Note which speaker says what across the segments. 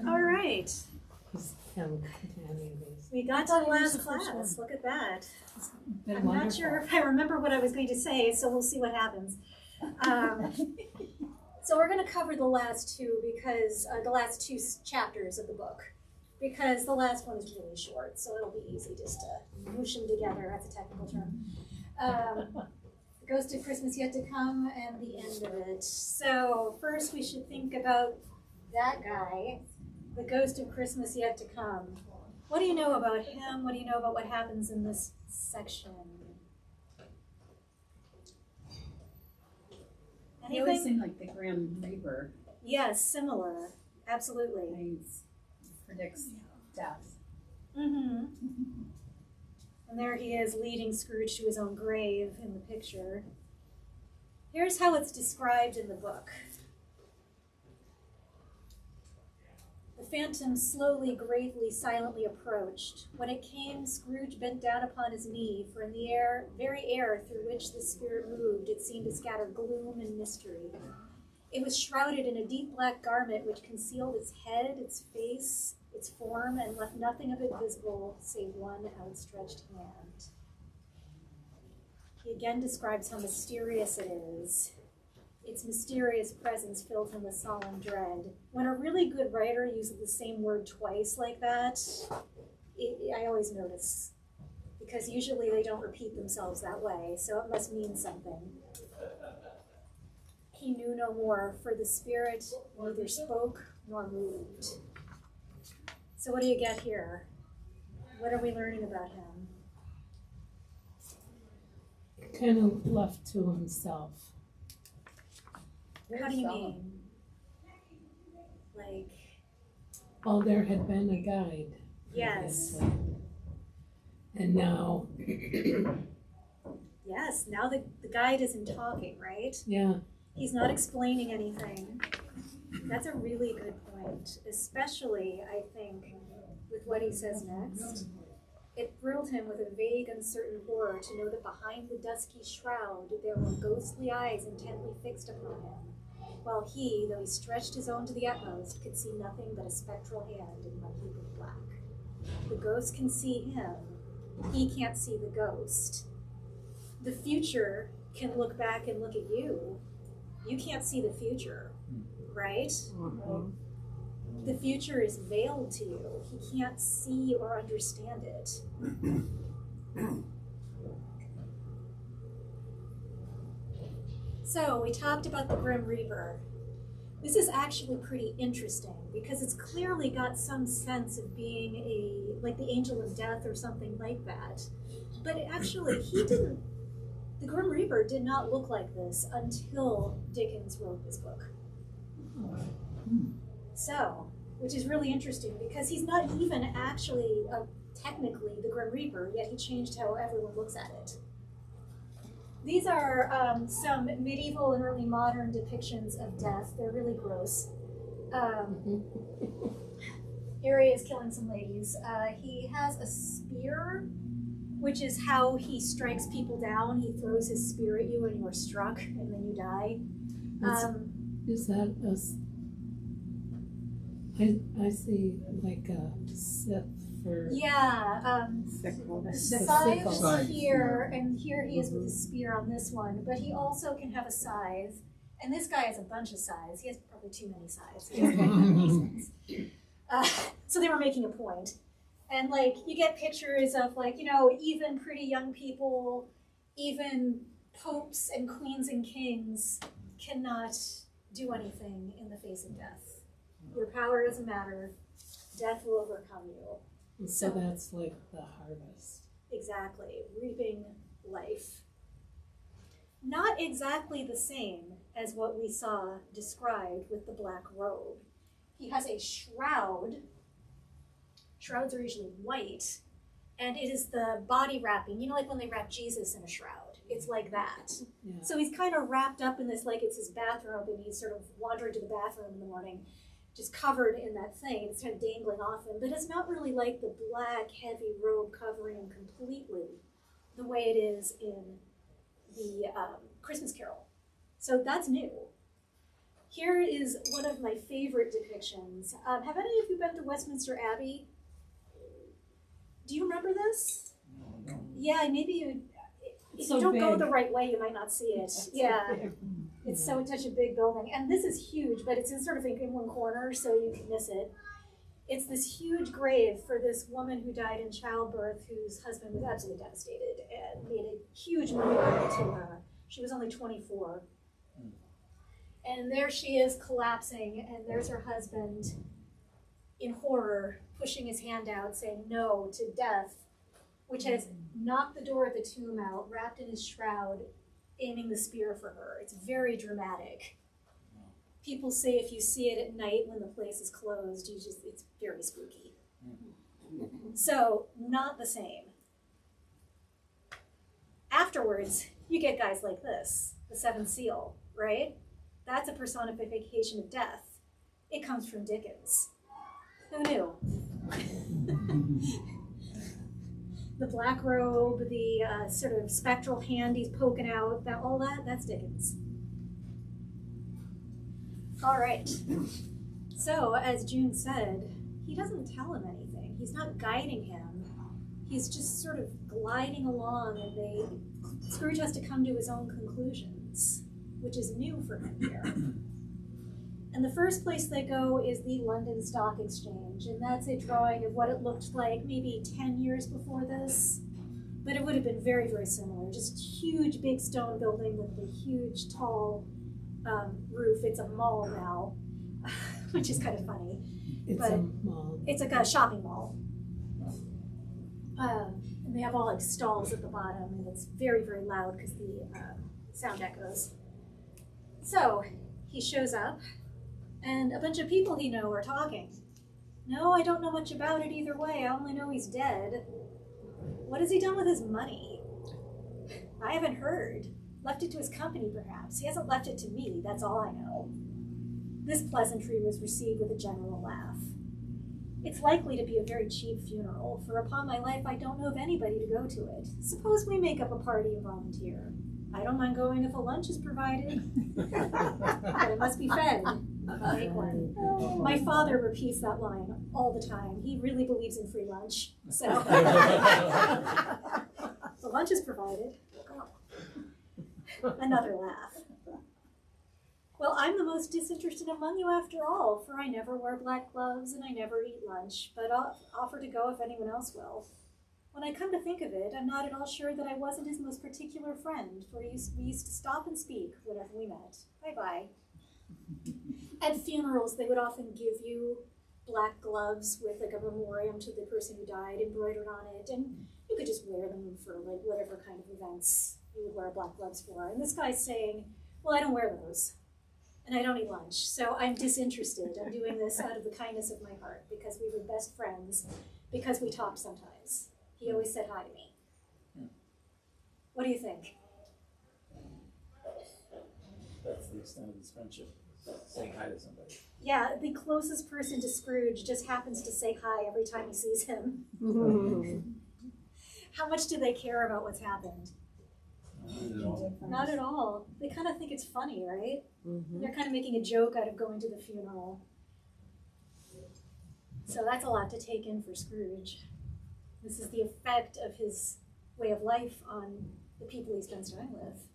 Speaker 1: All right.
Speaker 2: Contaminated.
Speaker 1: We got to the last class. Look at that. I'm not sure if I remember what I was going to say, so we'll see what happens. So we're going to cover the last two because the last two chapters of the book, because the last one is really short, so it'll be easy just to moosh them together. That's a technical term. The Ghost of Christmas Yet to Come and the end of it. So first we should think about that guy, the Ghost of Christmas Yet to Come. What do you know about him? What do you know about what happens in this section?
Speaker 3: He always seemed like the Grim Reaper.
Speaker 1: Yes, similar. Absolutely.
Speaker 3: He predicts death.
Speaker 1: Mm-hmm. And there he is leading Scrooge to his own grave in the picture. Here's how it's described in the book. The phantom slowly, gravely, silently approached. When it came, Scrooge bent down upon his knee, for in the air, very air through which the spirit moved, it seemed to scatter gloom and mystery. It was shrouded in a deep black garment which concealed its head, its face, its form, and left nothing of it visible save one outstretched hand. He again describes how mysterious it is. Its mysterious presence filled him with solemn dread. When a really good writer uses the same word twice like that, I always notice, because usually they don't repeat themselves that way, so it must mean something. He knew no more, for the spirit neither spoke nor moved. So what do you get here? What are we learning about him?
Speaker 2: Kind of left to himself.
Speaker 1: How do you mean? Like,
Speaker 2: Well, there had been a guide.
Speaker 1: yes.
Speaker 2: previously. And now,
Speaker 1: Yes, now the guide isn't talking, right?
Speaker 2: yeah,
Speaker 1: He's not explaining anything. That's a really good point, especially, I think, with what he says next. It thrilled him with a vague, uncertain horror to know that behind the dusky shroud there were ghostly eyes intently fixed upon him, while he, though he stretched his own to the utmost, could see nothing but a spectral hand in one heap of black. The ghost can see him. He can't see the ghost. The future can look back and look at you. You can't see the future, right?
Speaker 2: mhm.
Speaker 1: The future is veiled to you. He can't see or understand it. So we talked about the Grim Reaper. This is actually pretty interesting because it's clearly got some sense of being like the angel of death or something like that. But actually, the Grim Reaper did not look like this until Dickens wrote this book. So, which is really interesting because he's not even actually technically the Grim Reaper, yet he changed how everyone looks at it. These are some medieval and early modern depictions of death. They're really gross. Here he is killing some ladies. He has a spear, which is how he strikes people down. He throws his spear at you and you're struck and then you die.
Speaker 2: Is that I see like a scythe for.
Speaker 1: Yeah,
Speaker 3: Sickle.
Speaker 1: the
Speaker 2: Sickle.
Speaker 1: scythe here, and here he is with his spear on this one, but he also can have a scythe. And this guy has a bunch of scythes. He has probably too many scythes. He has so they were making a point. And like, you get pictures of like, even pretty young people, even popes and queens and kings cannot do anything in the face of death. Your power doesn't matter. Death will overcome you.
Speaker 2: So that's like the harvest.
Speaker 1: Exactly. Reaping life. Not exactly the same as what we saw described with the black robe. He has a shroud. Shrouds are usually white. And it is the body wrapping. Like when they wrap Jesus in a shroud. It's like that.
Speaker 2: Yeah.
Speaker 1: So he's kind of wrapped up in this like it's his bathrobe and he's sort of wandering to the bathroom in the morning, just covered in that thing. It's kind of dangling off him, but it's not really like the black, heavy robe covering him completely the way it is in the Christmas Carol. So that's new. Here is one of my favorite depictions. Have any of you been to Westminster Abbey? Do you remember this? Yeah, maybe you. If
Speaker 2: So
Speaker 1: you don't go
Speaker 2: big.
Speaker 1: the right way, you might not see it. Yeah, it's such a big building, and this is huge, but it's in sort of in one corner, so you can miss it. It's this huge grave for this woman who died in childbirth, whose husband was absolutely devastated and made a huge memorial to her. She was only 24. And there she is collapsing, and there's her husband in horror, pushing his hand out, saying no to death, which has knocked the door of the tomb out, wrapped in his shroud, aiming the spear for her. It's very dramatic. People say if you see it at night when the place is closed, it's very spooky. So, not the same. Afterwards, you get guys like this, the Seventh Seal, right? That's a personification of death. It comes from Dickens. Who knew? The black robe, the sort of spectral hand he's poking out, that's Dickens. All right. So, as June said, he doesn't tell him anything. He's not guiding him. He's just sort of gliding along, and Scrooge has to come to his own conclusions, which is new for him here. And the first place they go is the London Stock Exchange, and that's a drawing of what it looked like maybe 10 years before this. But it would have been very, very similar. Just huge, big stone building with a huge, tall roof. It's a mall now, which is kind of funny.
Speaker 2: It's
Speaker 1: But
Speaker 2: a mall.
Speaker 1: It's like a shopping mall. And they have all like stalls at the bottom, and it's very, very loud because the sound echoes. So he shows up, and a bunch of people he knows are talking. No, I don't know much about it either way. I only know he's dead. What has he done with his money? I haven't heard. Left it to his company, perhaps. He hasn't left it to me, that's all I know. This pleasantry was received with a general laugh. It's likely to be a very cheap funeral, for upon my life I don't know of anybody to go to it. Suppose we make up a party and volunteer. I don't mind going if a lunch is provided. But it must be fed. I'll make one. My father repeats that line all the time. He really believes in free lunch. So the lunch is provided. Another laugh. Well, I'm the most disinterested among you after all, for I never wear black gloves and I never eat lunch, but I'll offer to go if anyone else will. When I come to think of it, I'm not at all sure that I wasn't his most particular friend, for we used to stop and speak whenever we met. Bye-bye. At funerals, they would often give you black gloves with like a memoriam to the person who died embroidered on it, and you could just wear them for like whatever kind of events you would wear black gloves for. And this guy's saying, well, I don't wear those, and I don't eat lunch, so I'm disinterested. I'm doing this out of the kindness of my heart because we were best friends, because we talked sometimes. He always said hi to me. What do you think?
Speaker 4: That's the extent of his friendship, saying hi to somebody.
Speaker 1: Yeah, the closest person to Scrooge just happens to say hi every time he sees him. How much do they care about what's happened? Not at all. They kind of think it's funny, right? They're kind of making a joke out of going to the funeral. So that's a lot to take in for Scrooge. This is the effect of his way of life on the people he spends time with.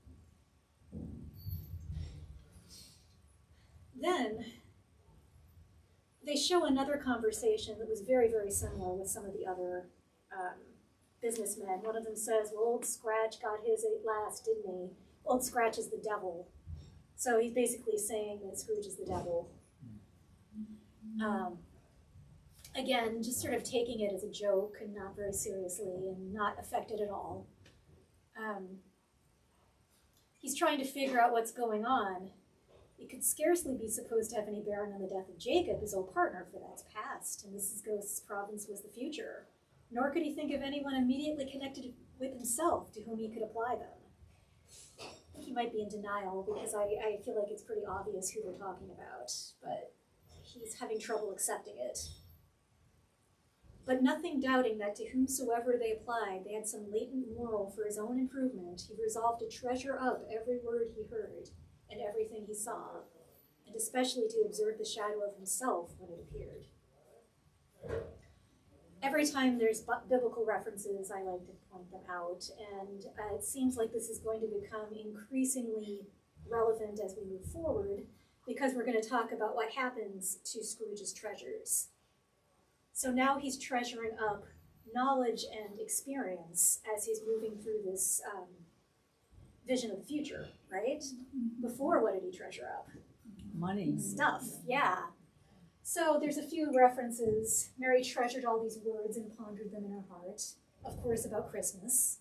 Speaker 1: Then they show another conversation that was very, very similar with some of the other businessmen. One of them says, well, Old Scratch got his at last, didn't he? Old Scratch is the devil. So he's basically saying that Scrooge is the devil. Again, just sort of taking it as a joke and not very seriously and not affected at all. He's trying to figure out what's going on. It could scarcely be supposed to have any bearing on the death of Jacob, his old partner, for that's past, and Mrs. Ghost's province was the future. Nor could he think of anyone immediately connected with himself to whom he could apply them. He might be in denial because I feel like it's pretty obvious who they're talking about, but he's having trouble accepting it. But nothing doubting that to whomsoever they applied, they had some latent moral for his own improvement, he resolved to treasure up every word he heard and everything he saw. and especially to observe the shadow of himself when it appeared. Every time there's biblical references, I like to point them out, and it seems like this is going to become increasingly relevant as we move forward, because we're going to talk about what happens to Scrooge's treasures. So now he's treasuring up knowledge and experience as he's moving through this vision of the future, right? Before, what did he treasure up?
Speaker 5: Money.
Speaker 1: Stuff, yeah. So there's a few references. Mary treasured all these words and pondered them in her heart, of course, about Christmas.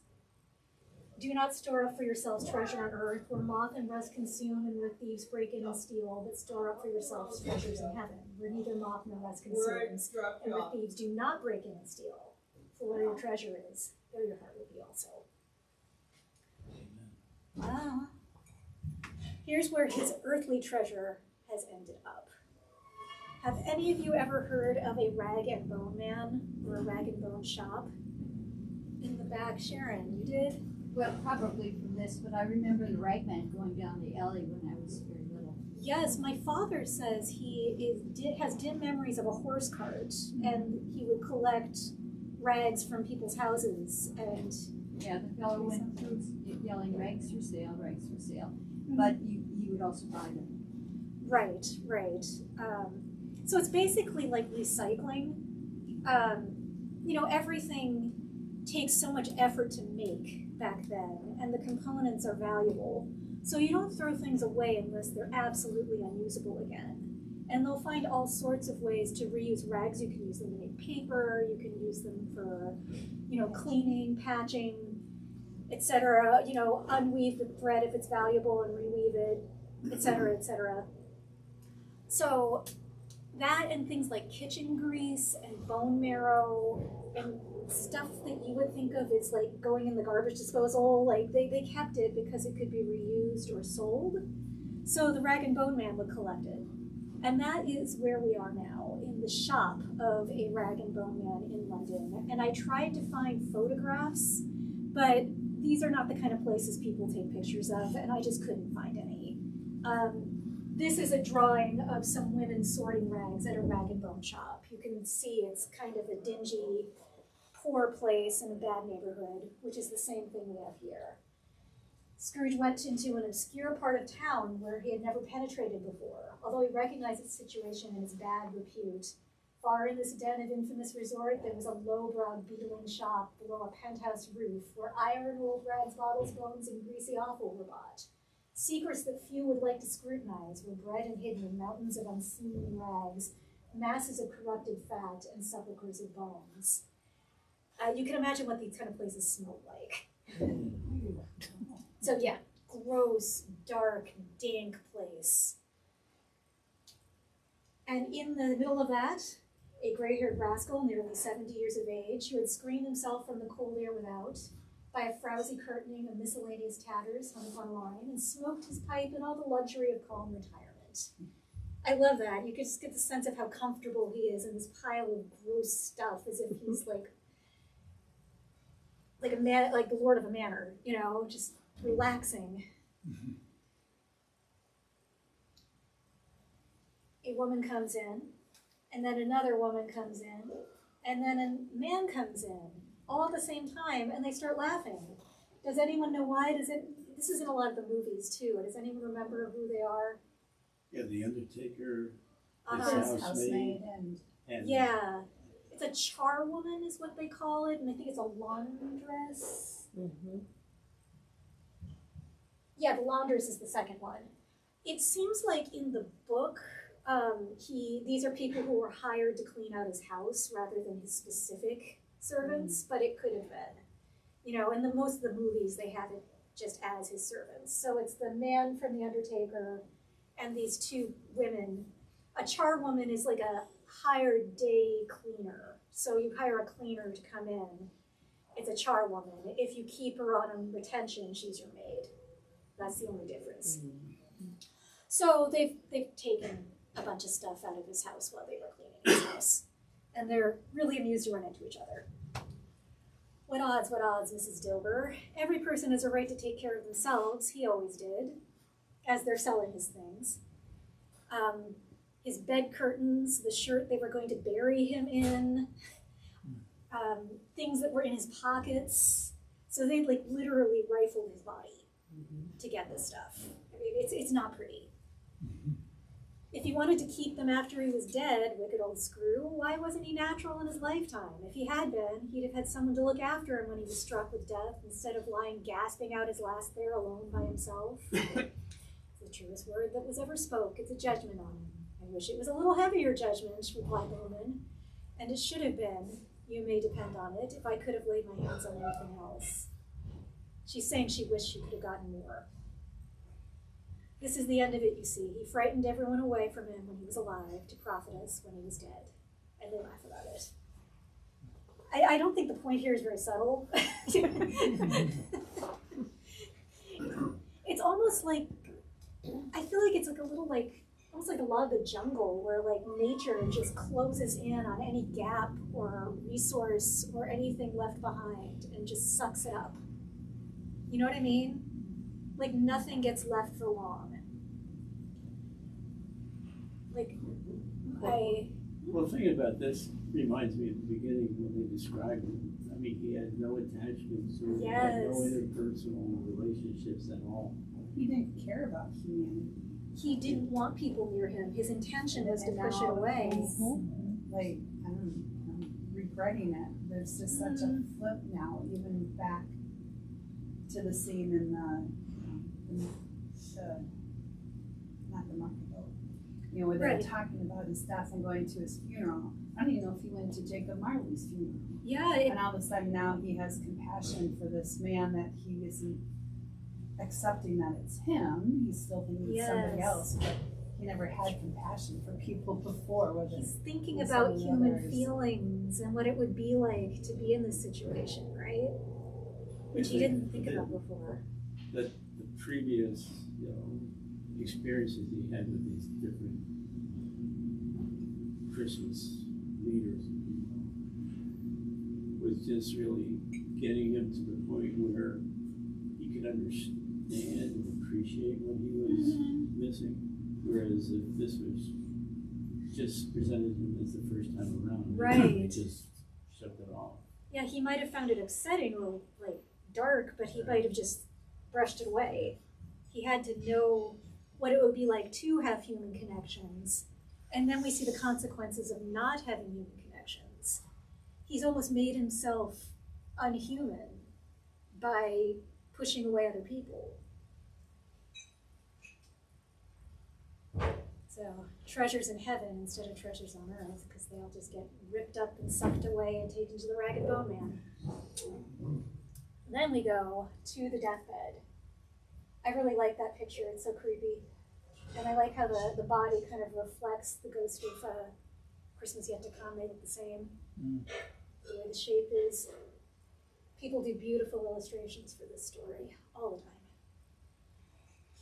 Speaker 1: Do not store up for yourselves treasure on earth, where moth and rust consume and where thieves break in and steal, but store up for yourselves treasures in heaven, where neither moth nor rust consumes, and where thieves do not break in and steal. For where your treasure is, there your heart will be also. Ah. Here's where his earthly treasure has ended up. Have any of you ever heard of a rag and bone man or a rag and bone shop? In the back, Sharon, you did?
Speaker 6: Well, probably from this, but I remember the ragman going down the alley when I was very little.
Speaker 1: Yes, my father says he has dim memories of a horse cart, and he would collect rags from people's houses. And
Speaker 6: Yeah, the fellow went through yelling rags for sale, but he would also buy them.
Speaker 1: Right. So it's basically like recycling. Everything takes so much effort to make back then, and the components are valuable. So you don't throw things away unless they're absolutely unusable again. And they'll find all sorts of ways to reuse rags. You can use them to make paper, you can use them for, cleaning, patching, etc. Unweave the thread if it's valuable and reweave it, etc., etc. So that and things like kitchen grease and bone marrow and stuff that you would think of as like going in the garbage disposal, like they kept it because it could be reused or sold. So the rag and bone man would collect it. And that is where we are now, in the shop of a rag and bone man in London. And I tried to find photographs, but these are not the kind of places people take pictures of, and I just couldn't find any. This is a drawing of some women sorting rags at a rag and bone shop. You can see it's kind of a dingy, poor place in a bad neighborhood, which is the same thing we have here. Scrooge went into an obscure part of town where he had never penetrated before, although he recognized its situation and its bad repute. Far in this den of infamous resort, there was a low-browed beetling shop below a penthouse roof where iron, old rags, bottles, bones, and greasy offal were bought. Secrets that few would like to scrutinize were bred and hidden in mountains of unseemly rags, masses of corrupted fat, and sepulchres of bones. You can imagine what these kind of places smelled like. So yeah, gross, dark, dank place. And in the middle of that, a gray-haired rascal, nearly 70 years of age, who had screened himself from the cold air without by a frowsy curtaining of miscellaneous tatters hung upon a line, and smoked his pipe in all the luxury of calm retirement. I love that. You can just get the sense of how comfortable he is in this pile of gross stuff, as if he's like a man, like the lord of a manor, just relaxing. A woman comes in, and then another woman comes in, and then a man comes in, all at the same time, and they start laughing. Does anyone know why? This is in a lot of the movies too. Does anyone remember who they are?
Speaker 4: Yeah, the Undertaker,
Speaker 1: Uh-huh.
Speaker 4: his housemaid, and
Speaker 1: Yeah. It's a charwoman is what they call it, and I think it's a laundress.
Speaker 5: Mm-hmm.
Speaker 1: Yeah, the laundress is the second one. It seems like in the book, these are people who were hired to clean out his house rather than his specific servants, but it could have been. In most of the movies, they have it just as his servants. So it's the man from The Undertaker and these two women. A charwoman is like a hired day cleaner. So you hire a cleaner to come in. It's a charwoman. If you keep her on retention, she's your maid. That's the only difference. So they've taken a bunch of stuff out of his house while they were cleaning his house. And they're really amused to run into each other. What odds, Mrs. Dilber. Every person has a right to take care of themselves. He always did, as they're selling his things. his bed curtains, the shirt they were going to bury him in, things that were in his pockets. So they like literally rifled his body to get this stuff. I mean, it's not pretty. If he wanted to keep them after he was dead, wicked old screw, why wasn't he natural in his lifetime? If he had been, he'd have had someone to look after him when he was struck with death instead of lying gasping out his last there alone by himself. It's the truest word that was ever spoke. It's a judgment on him. I wish it was a little heavier judgment, replied the woman, and it should have been, you may depend on it, if I could have laid my hands on anything else. She's saying she wished she could have gotten more. This is the end of it, you see. He frightened everyone away from him when he was alive to profit us when he was dead. And they laugh about it. I don't think the point here is very subtle. It's almost like, I feel like it's like a little like, almost like a law of the jungle where like nature just closes in on any gap or resource or anything left behind and just sucks it up. You know what I mean? Like nothing gets left for long. Like,
Speaker 4: Well, the thing about this reminds me of the beginning when they described him. I mean, he had no attachments or he had no
Speaker 1: Yes.
Speaker 4: interpersonal relationships at all.
Speaker 3: He didn't care about humanity.
Speaker 1: he didn't want people near him. His intention was to
Speaker 3: And
Speaker 1: push it
Speaker 3: now
Speaker 1: away.
Speaker 3: he's, like, I'm regretting it. There's just such a flip now, even back to the scene in the not the monkey boat. You know, where they were
Speaker 1: Right.
Speaker 3: talking about his death and going to his funeral. I don't even know if he went to Jacob Marley's funeral.
Speaker 1: Yeah,
Speaker 3: And all of a sudden now he has compassion for this man that he isn't accepting that it's him. He's still thinking it's somebody
Speaker 1: Yes.
Speaker 3: else, but he never had compassion for people before, whether
Speaker 1: he's thinking
Speaker 3: and
Speaker 1: about
Speaker 3: some of the
Speaker 1: human
Speaker 3: others.
Speaker 1: feelings and what it would be like to be in this situation, right? Which he didn't think about before.
Speaker 4: The previous, experiences he had with these different Christmas leaders was just really getting him to the point where he could understand and appreciate what he was missing. Whereas if this was just presented him as the first time around,
Speaker 1: Right.
Speaker 4: he just shoved it off.
Speaker 1: Yeah, he might have found it upsetting or like dark, but he might have just brushed it away. He had to know what it would be like to have human connections. And then we see the consequences of not having human connections. He's almost made himself unhuman by pushing away other people. So, treasures in heaven instead of treasures on earth, because they all just get ripped up and sucked away and taken to the Ragged Bone Man. Then we go to the deathbed. I really like that picture, it's so creepy. And I like how the body kind of reflects the ghost of Christmas Yet to Come. They look the same. The way the shape is. People do beautiful illustrations for this story all the time.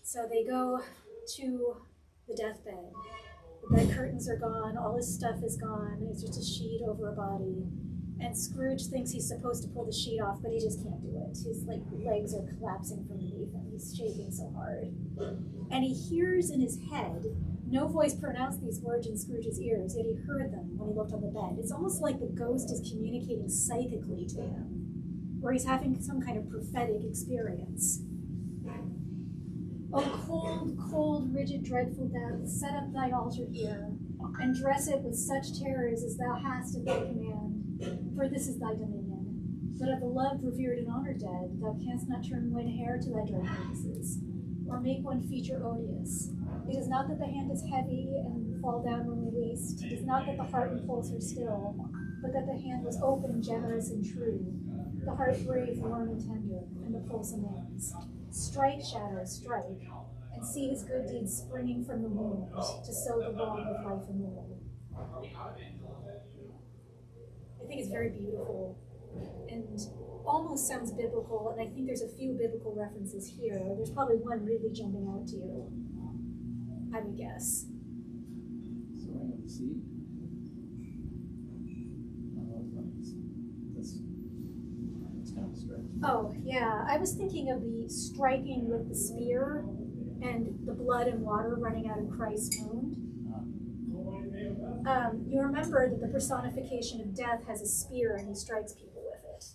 Speaker 1: So they go to the deathbed. The bed curtains are gone, all his stuff is gone, it's just a sheet over a body. And Scrooge thinks he's supposed to pull the sheet off, but he just can't do it. His legs are collapsing from beneath him. He's shaking so hard. And he hears in his head, no voice pronounced these words in Scrooge's ears, yet he heard them when he looked on the bed. It's almost like the ghost is communicating psychically to him, or he's having some kind of prophetic experience. O cold, cold, rigid, dreadful death, set up thine altar here, and dress it with such terrors as thou hast at thy command. For this is thy dominion. But of the loved, revered, and honored dead, thou canst not turn one hair to thy dread purposes, or make one feature odious. It is not that the hand is heavy and fall down when released. It is not that the heart and pulse are still, but that the hand was open, generous, and true. The heart brave, warm, and tender, and the pulse amends. Strike, shadow, strike, and see his good deeds springing from the wound to sow the bond of life anew. I think it's very beautiful and almost sounds biblical, and I think there's a few biblical references here. There's probably one really jumping out to you, I would guess.
Speaker 4: Sowing of the seed. That's kind of a stretch.
Speaker 1: Oh, yeah, I was thinking of the striking with the spear and the blood and water running out of Christ's wound. you remember that the personification of death has a spear and he strikes people with it.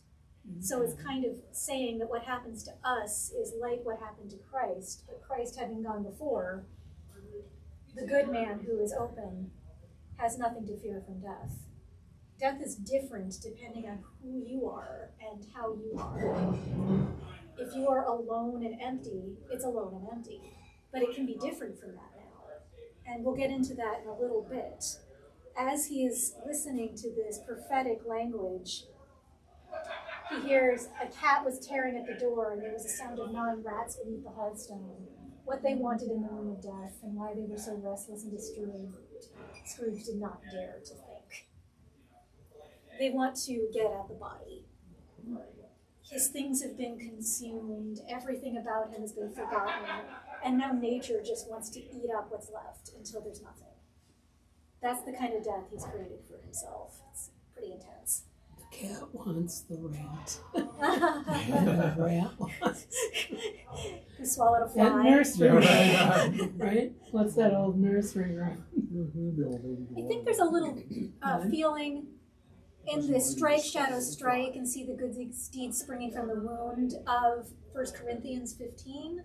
Speaker 1: So it's kind of saying that what happens to us is like what happened to Christ, but Christ having gone before, the good man who is open has nothing to fear from death. Death is different depending on who you are and how you are. If you are alone and empty, it's alone and empty. But it can be different from that now. And we'll get into that in a little bit. As he is listening to this prophetic language, he hears a cat was tearing at the door and there was a sound of gnawing rats beneath the hearthstone. What they wanted in the room of death and why they were so restless and disturbed, Scrooge did not dare to think. They want to get at the body. His things have been consumed, everything about him has been forgotten, and now nature just wants to eat up what's left until there's nothing. That's the kind of death he's created for himself. It's pretty intense.
Speaker 2: The cat wants the rat. The rat wants.
Speaker 1: Who swallowed a
Speaker 2: That
Speaker 1: fly.
Speaker 2: nursery
Speaker 5: Yeah,
Speaker 2: rhyme, right? What's that old nursery rhyme?
Speaker 1: I think there's a little feeling in this strike, shadow, strike, and see the good deeds springing from the wound of 1 Corinthians 15.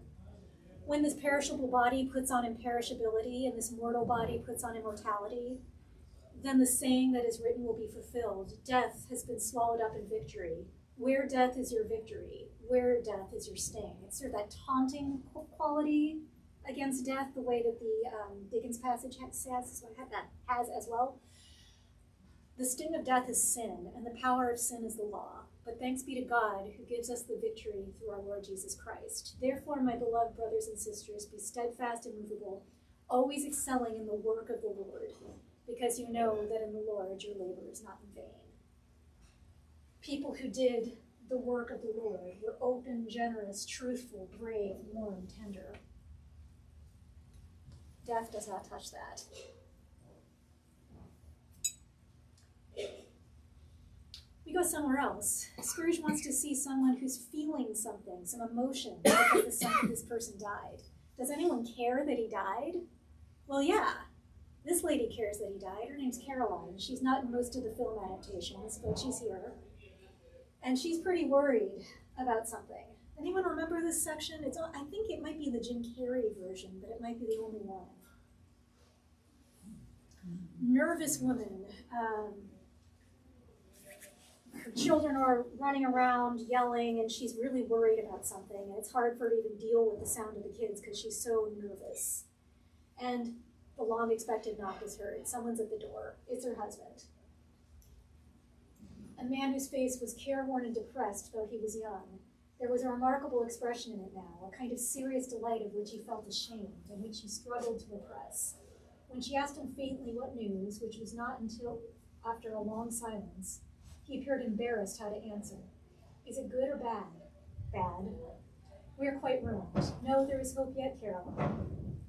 Speaker 1: When this perishable body puts on imperishability and this mortal body puts on immortality, then the saying that is written will be fulfilled. Death has been swallowed up in victory. Where death is your victory, where death is your sting. It's sort of that taunting quality against death, the way that the Dickens passage has as well. The sting of death is sin, and the power of sin is the law. But thanks be to God who gives us the victory through our Lord Jesus Christ. Therefore, my beloved brothers and sisters, be steadfast and immovable, always excelling in the work of the Lord, because you know that in the Lord your labor is not in vain. People who did the work of the Lord were open, generous, truthful, brave, warm, tender. Death does not touch that. We go somewhere else. Scrooge wants to see someone who's feeling something, some emotion, because the son of this person died. Does anyone care that he died? Well, yeah. This lady cares that he died. Her name's Caroline. She's not in most of the film adaptations, but she's here. And she's pretty worried about something. Anyone remember this section? I think it might be the Jim Carrey version, but it might be the only one. Nervous woman. Her children are running around yelling, and she's really worried about something. And it's hard for her to even deal with the sound of the kids because she's so nervous. And the long-expected knock is heard. Someone's at the door. It's her husband. A man whose face was careworn and depressed, though he was young. There was a remarkable expression in it now, a kind of serious delight of which he felt ashamed, and which he struggled to repress. When she asked him faintly what news, which was not until after a long silence, he appeared embarrassed how to answer. Is it good or bad? Bad. We are quite ruined. No, there is hope yet, Caroline.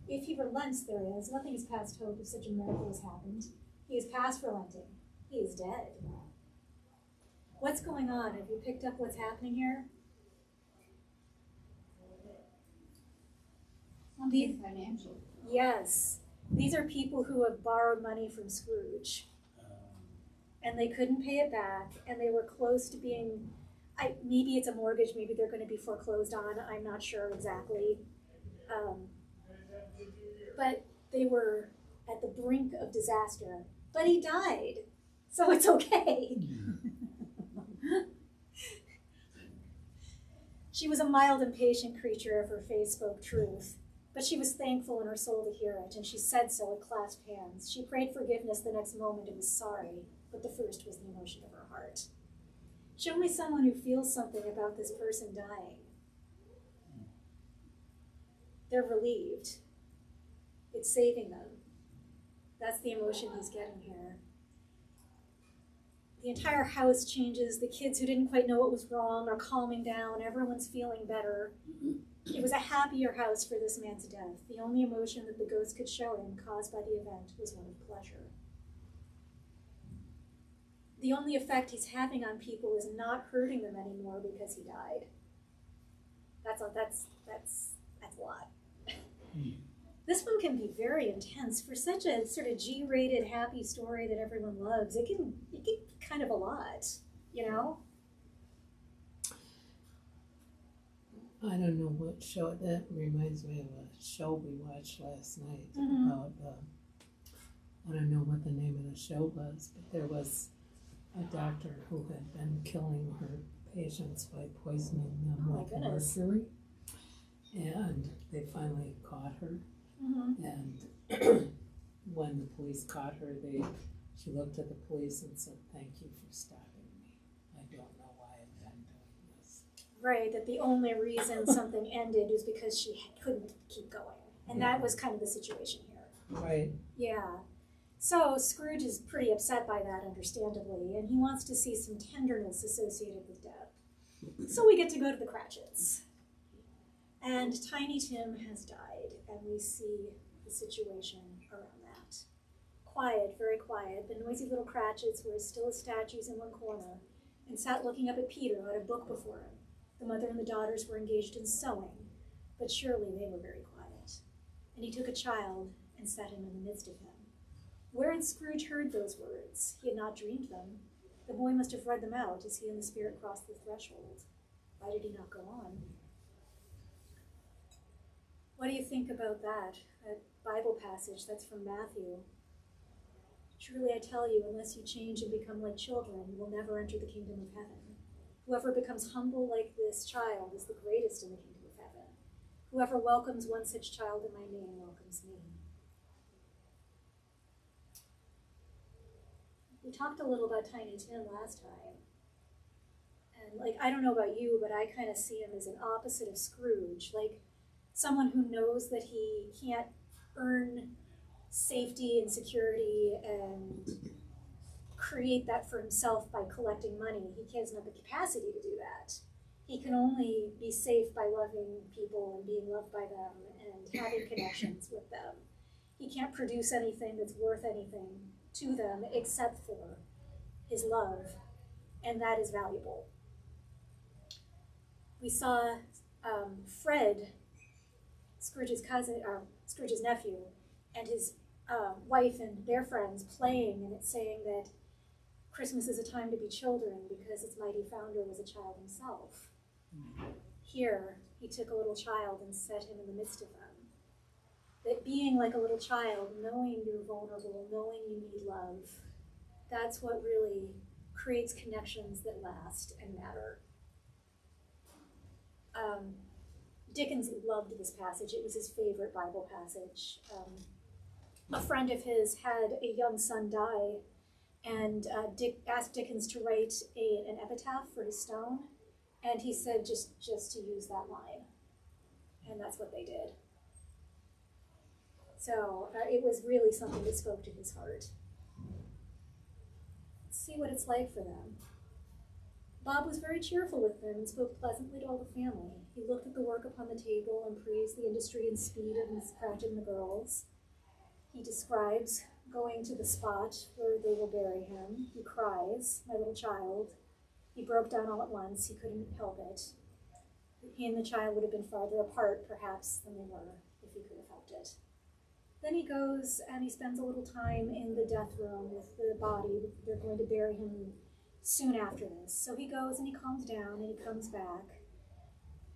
Speaker 1: If he relents, there is. Nothing is past hope if such a miracle has happened. He is past relenting. He is dead. What's going on? Have you picked up what's happening here?
Speaker 6: Something financial.
Speaker 1: Yes. These are people who have borrowed money from Scrooge. And they couldn't pay it back, and they were close to being, maybe it's a mortgage, maybe they're going to be foreclosed on, I'm not sure exactly. But they were at the brink of disaster. But he died, so it's okay. She was a mild and patient creature if her face spoke truth. But she was thankful in her soul to hear it, and she said so with clasped hands. She prayed forgiveness the next moment and was sorry, but the first was the emotion of her heart. Show me someone who feels something about this person dying. They're relieved. It's saving them. That's the emotion he's getting here. The entire house changes. The kids who didn't quite know what was wrong are calming down. Everyone's feeling better. It was a happier house for this man's death. The only emotion that the ghost could show him caused by the event was one of pleasure. The only effect he's having on people is not hurting them anymore because he died. That's a lot. This one can be very intense for such a sort of G-rated happy story that everyone loves. It can be kind of a lot, you know?
Speaker 2: I don't know what show, that reminds me of a show we watched last night
Speaker 1: Mhm.
Speaker 2: about, I don't know what the name of the show was, but there was a doctor who had been killing her patients by poisoning them
Speaker 1: Oh my
Speaker 2: with
Speaker 1: goodness.
Speaker 2: mercury. And they finally caught her.
Speaker 1: Mm-hmm.
Speaker 2: And when the police caught her, she looked at the police and said, "Thank you for stopping me. I don't know why I've been doing this."
Speaker 1: Right, that the only reason something ended was because she couldn't keep going. And that was kind of the situation here.
Speaker 2: Right.
Speaker 1: Yeah. So Scrooge is pretty upset by that, understandably, and he wants to see some tenderness associated with death. So we get to go to the Cratchits. And Tiny Tim has died, and we see the situation around that. Quiet, very quiet. The noisy little Cratchits were as still as statues in one corner and sat looking up at Peter who had a book before him. The mother and the daughters were engaged in sewing, but surely they were very quiet. And he took a child and set him in the midst of him. Where had Scrooge heard those words? He had not dreamed them. The boy must have read them out as he and the spirit crossed the threshold. Why did he not go on? What do you think about that Bible passage? That's from Matthew. Truly I tell you, unless you change and become like children, you will never enter the kingdom of heaven. Whoever becomes humble like this child is the greatest in the kingdom of heaven. Whoever welcomes one such child in my name welcomes me. We talked a little about Tiny Tim last time. And I don't know about you, but I kind of see him as an opposite of Scrooge. Like someone who knows that he can't earn safety and security and create that for himself by collecting money. He doesn't have the capacity to do that. He can only be safe by loving people and being loved by them and having connections with them. He can't produce anything that's worth anything to them except for his love, and that is valuable. We saw Fred, Scrooge's cousin, Scrooge's nephew, and his wife and their friends playing, and it's saying that Christmas is a time to be children because its mighty founder was a child himself. Here, he took a little child and set him in the midst of them. That being like a little child, knowing you're vulnerable, knowing you need love, that's what really creates connections that last and matter. Dickens loved this passage. It was his favorite Bible passage. A friend of his had a young son die, and asked Dickens to write an epitaph for his stone, and he said just to use that line, and that's what they did. So it was really something that spoke to his heart. Let's see what it's like for them. Bob was very cheerful with them and spoke pleasantly to all the family. He looked at the work upon the table and praised the industry and speed of Miss Cratchit and the girls. He describes going to the spot where they will bury him. He cries, my little child. He broke down all at once. He couldn't help it. He and the child would have been farther apart, perhaps, than they were if he could have helped it. Then he goes and he spends a little time in the death room with the body. They're going to bury him soon after this. So he goes and he calms down and he comes back,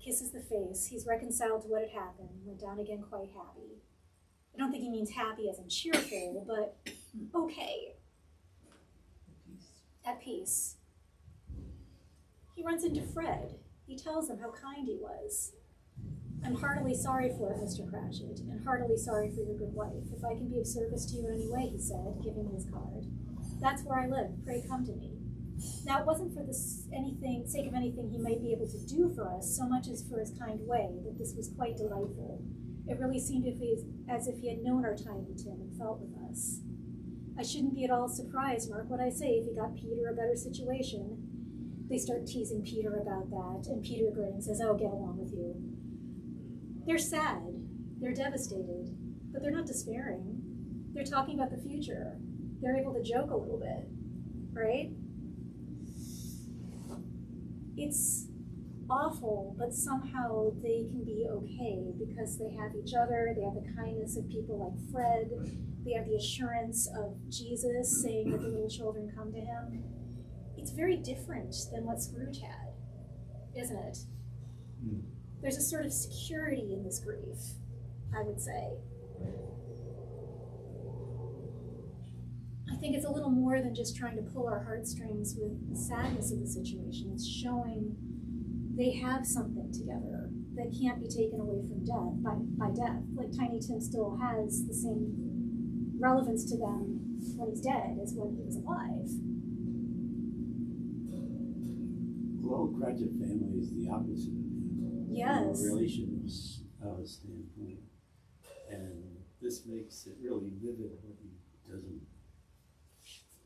Speaker 1: kisses the face. He's reconciled to what had happened, went down again quite happy. I don't think he means happy as in cheerful, but okay. At peace. He runs into Fred. He tells him how kind he was. I'm heartily sorry for it, Mr. Cratchit, and heartily sorry for your good wife. If I can be of service to you in any way, he said, giving me his card. That's where I live. Pray come to me. Now, it wasn't for sake of anything he might be able to do for us, so much as for his kind way, that this was quite delightful. It really seemed as if he had known our Tiny Tim and felt with us. I shouldn't be at all surprised, mark what I say, if he got Peter a better situation. They start teasing Peter about that, and Peter grins and says, oh, get along with you. They're sad, they're devastated, but they're not despairing. They're talking about the future. They're able to joke a little bit, right? It's awful, but somehow they can be okay because they have each other, they have the kindness of people like Fred, they have the assurance of Jesus saying that the little children come to him. It's very different than what Scrooge had, isn't it?
Speaker 4: Mm.
Speaker 1: There's a sort of security in this grief, I would say. I think it's a little more than just trying to pull our heartstrings with the sadness of the situation. It's showing they have something together that can't be taken away from death by death. Like Tiny Tim still has the same relevance to them when he's dead as when he was alive.
Speaker 4: Well, Cratchit family is the opposite of him.
Speaker 1: Yes.
Speaker 4: From a relational standpoint. And this makes it really vivid what he doesn't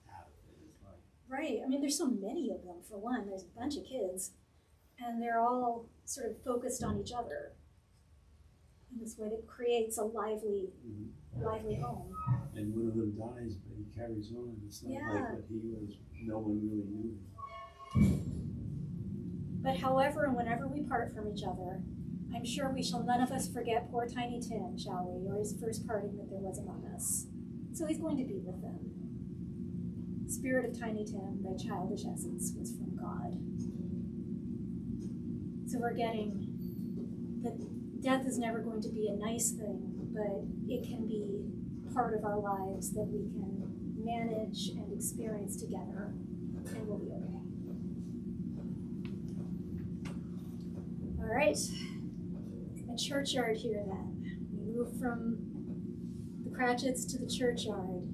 Speaker 4: have in his life.
Speaker 1: Right. I mean, there's so many of them, for one. There's a bunch of kids, and they're all sort of focused on each other in this way that creates a lively home.
Speaker 4: And one of them dies, but he carries on. It's not
Speaker 1: Yeah.
Speaker 4: like what he was, no one really knew him.
Speaker 1: But however and whenever we part from each other, I'm sure we shall none of us forget poor Tiny Tim, shall we, or his first parting that there was among us. So he's going to be with them. Spirit of Tiny Tim, thy childish essence was from God. So we're getting that death is never going to be a nice thing, but it can be part of our lives that we can manage and experience together, and we'll be okay. All right, a churchyard here then. We move from the Cratchits to the churchyard.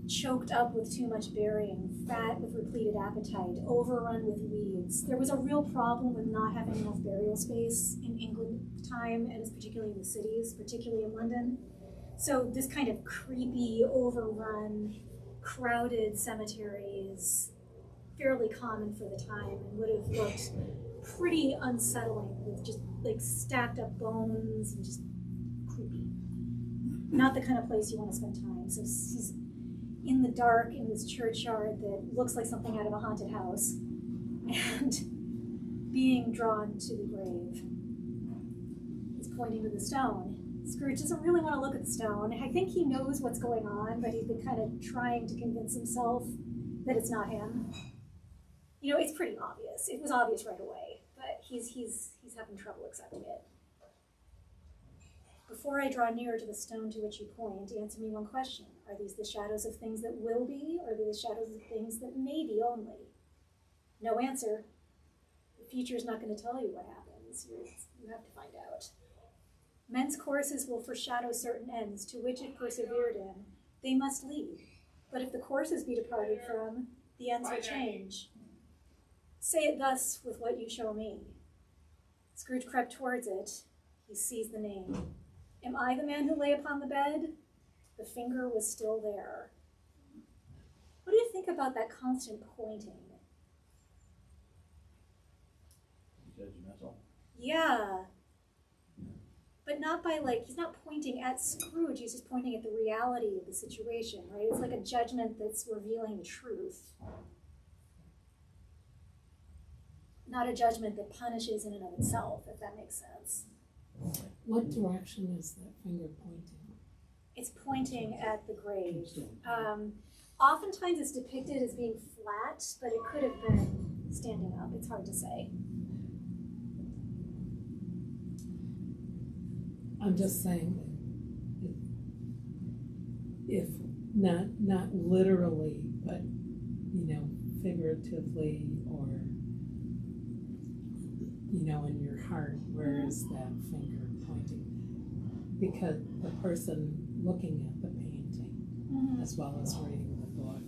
Speaker 1: Choked up with too much burying, fat with repleted appetite, overrun with weeds. There was a real problem with not having enough burial space in England time, and particularly in the cities, particularly in London. So this kind of creepy, overrun, crowded cemetery is fairly common for the time and would have looked pretty unsettling with just like stacked up bones and just creepy. Not the kind of place you want to spend time. So he's in the dark in this churchyard that looks like something out of a haunted house and being drawn to the grave. He's pointing to the stone. Scrooge doesn't really want to look at the stone. I think he knows what's going on, but he's been kind of trying to convince himself that it's not him. You know, it's pretty obvious. It was obvious right away, but he's having trouble accepting it. Before I draw nearer to the stone to which you point, answer me one question. Are these the shadows of things that will be, or are they the shadows of things that may be only? No answer. The future is not going to tell you what happens. You have to find out. Men's courses will foreshadow certain ends to which it persevered in. They must lead. But if the courses be departed from, the ends will change. Say it thus with what you show me. Scrooge crept towards it. He sees the name. Am I the man who lay upon the bed? The finger was still there. What do you think about that constant pointing?
Speaker 5: Judgmental.
Speaker 1: Yeah. But not by he's not pointing at Scrooge, he's just pointing at the reality of the situation, right? It's like a judgment that's revealing the truth. Not a judgment that punishes in and of itself, if that makes sense.
Speaker 2: What direction is that finger pointing?
Speaker 1: It's pointing at the grave. Oftentimes it's depicted as being flat, but it could have been standing up. It's hard to say.
Speaker 2: I'm just saying that if not literally, but figuratively, or in your heart, where is that finger pointing? Because the person looking at the painting, as well as reading the book,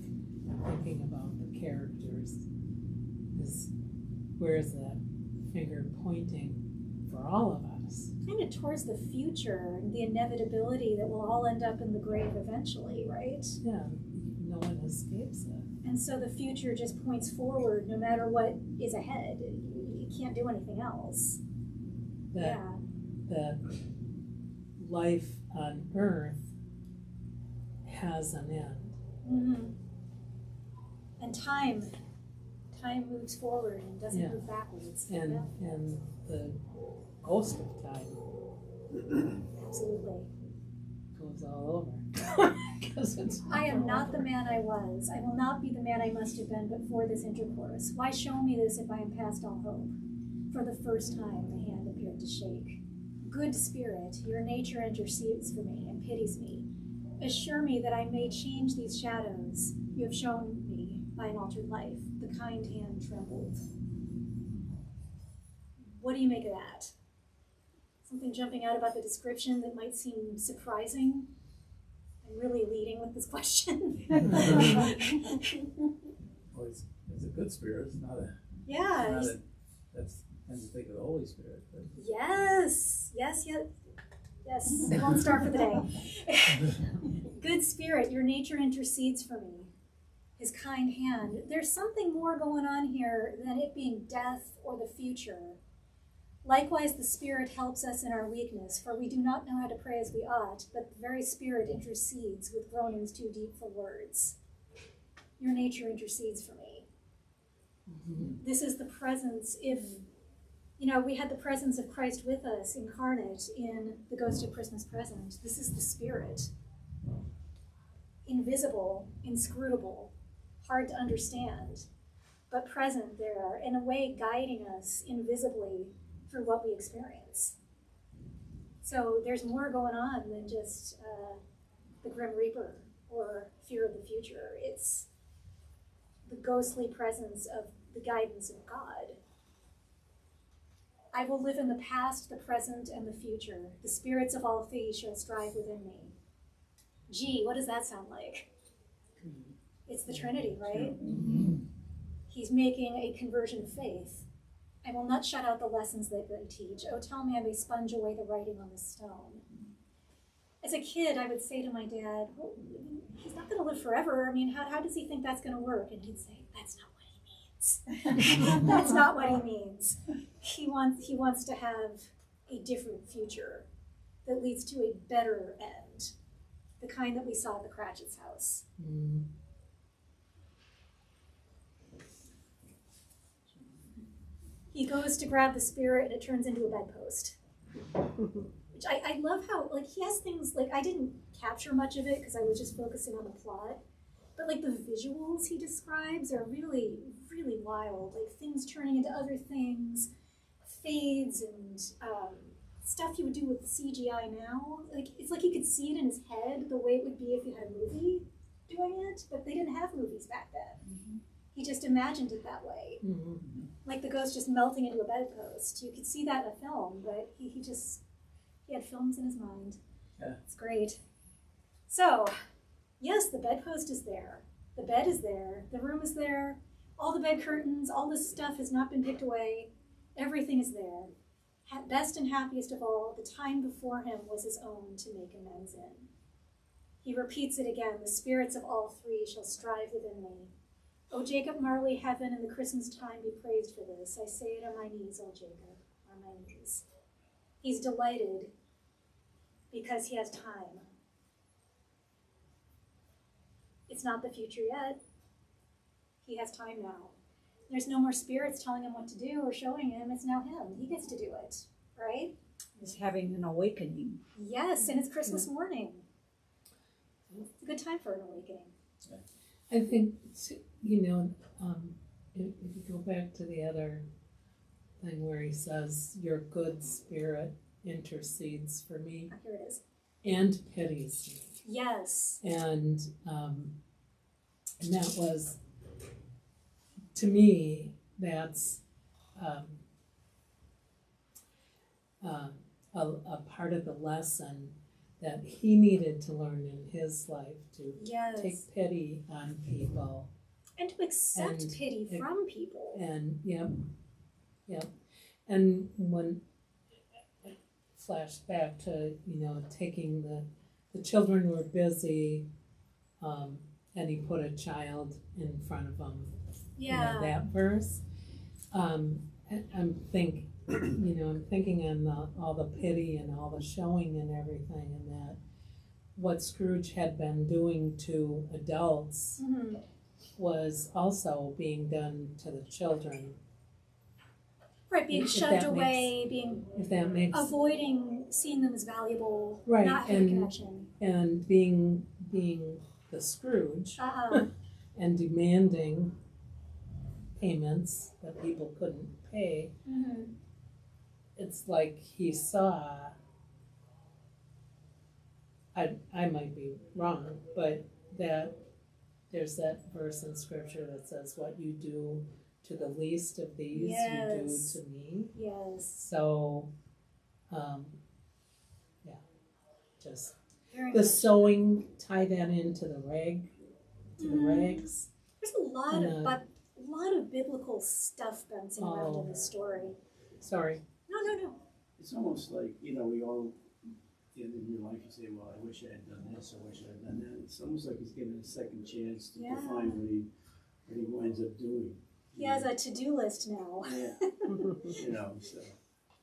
Speaker 2: thinking about the characters, is where is that finger pointing for all of us?
Speaker 1: Kind of towards the future, the inevitability that we'll all end up in the grave eventually, right?
Speaker 2: Yeah, no one escapes it.
Speaker 1: And so the future just points forward no matter what is ahead. You can't do anything else.
Speaker 2: That life on earth has an end.
Speaker 1: Mm-hmm. And time Time moves forward and doesn't
Speaker 2: Yeah.
Speaker 1: move backwards.
Speaker 2: And,
Speaker 1: Yeah,
Speaker 2: and the ghost of time
Speaker 1: absolutely.
Speaker 2: goes all over. 'Cause it's
Speaker 1: I am not the man I was. I will not be the man I must have been but for this intercourse. Why show me this if I am past all hope? For the first time the hand appeared to shake. Good spirit, your nature intercedes for me and pities me. Assure me that I may change these shadows you have shown me by an altered life. The kind hand trembled. What do you make of that? Something jumping out about the description that might seem surprising? I'm really leading with this question.
Speaker 5: Well, it's a good spirit, it's not a,
Speaker 1: Yeah.
Speaker 5: not a, that's, tends to think of the Holy Spirit, but
Speaker 1: Yes. I won't start for the day. Good spirit, your nature intercedes for me. His kind hand. There's something more going on here than it being death or the future. Likewise, the Spirit helps us in our weakness, for we do not know how to pray as we ought, but the very Spirit intercedes with groanings too deep for words. Your nature intercedes for me.
Speaker 2: Mhm.
Speaker 1: This is the presence, we had the presence of Christ with us incarnate in the Ghost of Christmas Present. This is the Spirit. Invisible, inscrutable, hard to understand, but present there, in a way guiding us invisibly through what we experience. So there's more going on than just the Grim Reaper or fear of the future. It's the ghostly presence of the guidance of God. I will live in the past, the present, and the future. The spirits of all things shall strive within me. Gee, what does that sound like? It's the Trinity, right? He's making a conversion of faith. I will not shut out the lessons that they teach. Oh, tell me I may sponge away the writing on the stone. As a kid, I would say to my dad, well, he's not going to live forever. I mean, how does he think that's going to work? And he'd say, that's not what he means. That's not what he means. He wants to have a different future that leads to a better end, the kind that we saw at the Cratchit's house.
Speaker 2: Mm.
Speaker 1: He goes to grab the spirit and it turns into a bedpost. Which I love how, he has things, I didn't capture much of it because I was just focusing on the plot. But, the visuals he describes are really, really wild. Things turning into other things, fades and stuff you would do with CGI now. It's like you could see it in his head the way it would be if you had a movie doing it, but they didn't have movies back then. Mm-hmm. He just imagined it that way.
Speaker 2: Mm-hmm.
Speaker 1: Like the ghost just melting into a bedpost. You could see that in a film, but he had films in his mind.
Speaker 5: Yeah.
Speaker 1: It's great. So, yes, the bedpost is there. The bed is there. The room is there. All the bed curtains, all this stuff has not been picked away. Everything is there. Best and happiest of all, the time before him was his own to make amends in. He repeats it again, the spirits of all three shall strive within me. O Jacob Marley, heaven and the Christmas time be praised for this. I say it on my knees, O Jacob, on my knees. He's delighted because he has time. It's not the future yet. He has time now. There's no more spirits telling him what to do or showing him. It's now him. He gets to do it, right?
Speaker 7: Is having an awakening.
Speaker 1: Yes, and it's Christmas morning. It's a good time for an awakening.
Speaker 2: I think, if you go back to the other thing where he says, your good spirit intercedes for me
Speaker 1: Oh, here it is.
Speaker 2: and pities me.
Speaker 1: Yes.
Speaker 2: And that was, to me, that's a part of the lesson that he needed to learn in his life, to
Speaker 1: Yes.
Speaker 2: take pity on people.
Speaker 1: And to accept
Speaker 2: And
Speaker 1: pity
Speaker 2: it-
Speaker 1: from people.
Speaker 2: And, yep. And when flashed back to, taking the children were busy, and he put a child in front of them.
Speaker 1: Yeah.
Speaker 2: That verse. I'm thinking on all the pity and all the showing and everything, and that what Scrooge had been doing to adults,
Speaker 1: Mm-hmm.
Speaker 2: was also being done to the children,
Speaker 1: Right, being
Speaker 2: If
Speaker 1: shoved
Speaker 2: that
Speaker 1: away, being
Speaker 2: if that makes,
Speaker 1: avoiding seeing them as valuable,
Speaker 2: Right,
Speaker 1: not having a
Speaker 2: and-
Speaker 1: connection.
Speaker 2: and being the Scrooge and demanding payments that people couldn't pay.
Speaker 1: Mhm.
Speaker 2: It's like he saw, I might be wrong, but that there's that verse in scripture that says, what you do to the least of these,
Speaker 1: Yes.
Speaker 2: you do to me.
Speaker 1: Yes,
Speaker 2: So, yeah, just
Speaker 1: very
Speaker 2: the
Speaker 1: much.
Speaker 2: sewing, tie that into the rag, to the
Speaker 1: Mhm.
Speaker 2: rags.
Speaker 1: There's a lot
Speaker 2: And,
Speaker 1: of, but a lot of biblical stuff bouncing around in this story.
Speaker 2: Sorry.
Speaker 1: No.
Speaker 4: It's almost like, you know, we all, at the end of your life, you say, well, I wish I had done this, or I wish I had done that. It's almost like he's given a second chance to
Speaker 1: Yeah.
Speaker 4: define what he winds up doing.
Speaker 1: He has a to-do list now.
Speaker 4: Yeah, you know, so.